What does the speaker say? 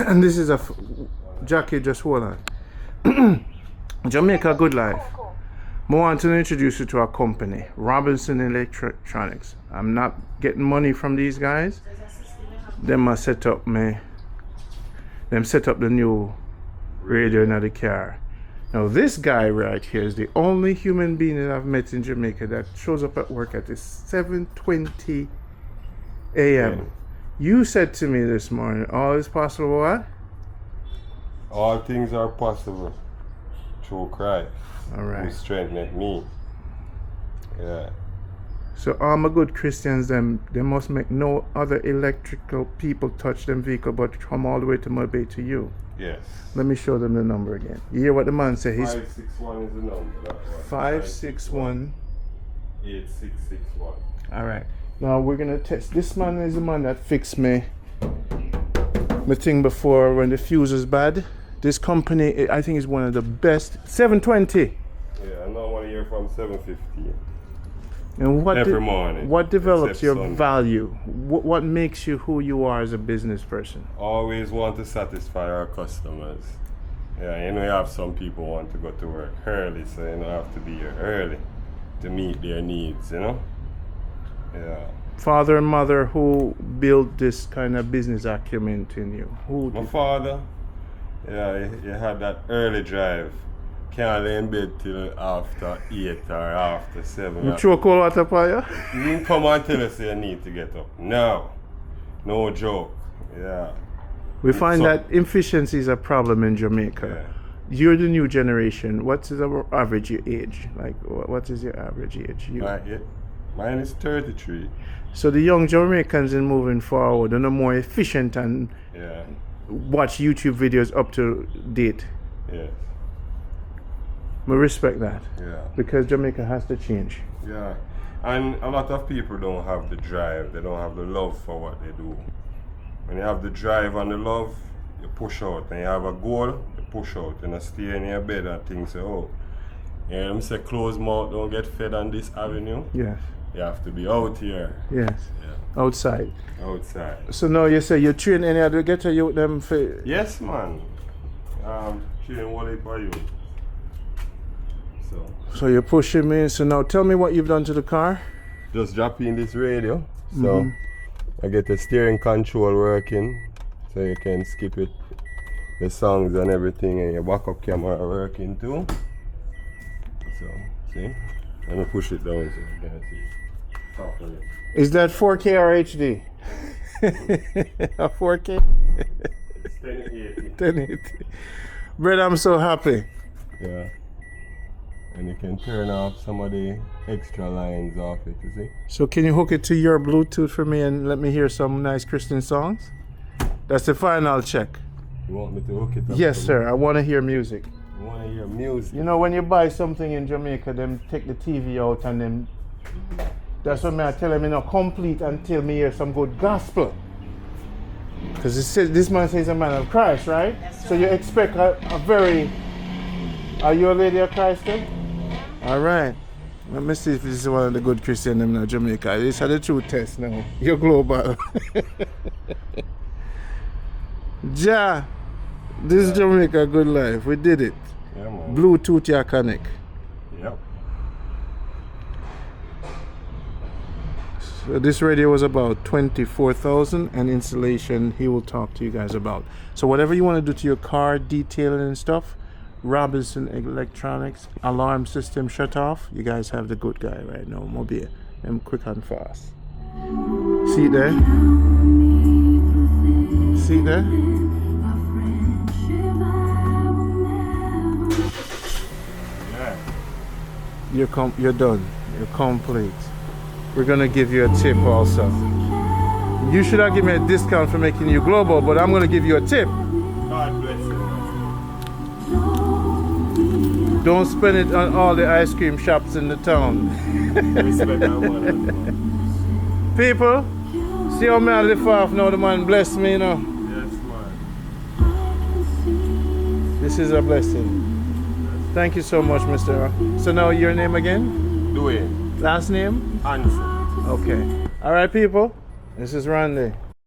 And this is Jackie, just hold on. Jamaica Good Life. I want to introduce you to our company, Robinson Electronics. I'm not getting money from these guys. Them set up the new radio in the car. Now this guy right here is the only human being that I've met in Jamaica that shows up at work at 7:20 a.m. You said to me this morning, all is possible what? All things are possible through Christ. All right. Who strengthened me. Yeah. So all my good Christians, they must make no other electrical people touch them vehicle but come all the way to Montego to you. Yes. Let me show them the number again. You hear what the man said? 561 is the number. 561 8661. All right. Now we're gonna test. This man is the man that fixed my thing before when the fuse was bad. This company, I think, is one of the best. 720. Yeah, I know one here from 750. And every morning. What develops your Sunday. value? What makes you who you are as a business person? Always want to satisfy our customers. Yeah, you know, you have some people want to go to work early, so you don't have to be here early to meet their needs, you know? Yeah. Father and mother, who built this kind of business acumen in you? My father, yeah, he had that early drive. Can't lay in bed till after 8 or after 7. You choke all water for you? You didn't come and tell us you need to get up. No. No joke. Yeah. We find that efficiency is a problem in Jamaica. Yeah. You're the new generation. What is our average age? Like, what is your average age? Mine is 33. So the young Jamaicans in moving forward are more efficient and watch YouTube videos up to date. Yes. We respect that. Yeah. Because Jamaica has to change. Yeah. And a lot of people don't have the drive. They don't have the love for what they do. When you have the drive and the love, you push out. And you have a goal, you push out. You don't stay in your bed and think, say, oh, you know, say closed mouth don't get fed on this avenue. Yes. You have to be out here. Yes. Yeah. Outside. Outside. So now you say you train any other get a youth them for? Yes, man. Train one for you. So you're pushing me. So now tell me what you've done to the car. Just drop in this radio. So I get the steering control working. So you can skip it. The songs and everything, and your backup camera working too. So see? Let me push it down so you can see properly. Is that 4K or HD? A 4K? It's 1080. 1080. Brett, I'm so happy. Yeah. And you can turn off some of the extra lines off it, you see? So can you hook it to your Bluetooth for me and let me hear some nice Christian songs? That's the final check. You want me to hook it up? Yes, sir. I want to hear music. You want to hear music? You know, when you buy something in Jamaica, them take the TV out and then... That's what I tell them, you know, complete until me hear some good gospel. Because this man says a man of Christ, right? Yes, so you expect a very... Are you a lady of Christ then? All right. Let me see if this is one of the good Christians in Jamaica. This is the true test now. You're global. Ja, this is Jamaica Good Life. We did it. Yeah, man. Bluetooth ya connect. Yep. So this radio was about 24,000 and installation he will talk to you guys about. So whatever you want to do to your car, detailing and stuff, Robinson Electronics, alarm system shut off. You guys have the good guy right now. Mobile. I'm quick and fast. See it there? See it there? Yeah. You're done. You're complete. We're gonna give you a tip also. You should not give me a discount for making you global, but I'm gonna give you a tip. God bless you. Don't spend it on all the ice cream shops in the town. Respect that one. People, see how me I live off now, the man bless me, you know. Yes, man. This is a blessing. Thank you so much, Mr. So now your name again? Dwayne. Last name? Hanson. Okay. All right, people. This is Randy.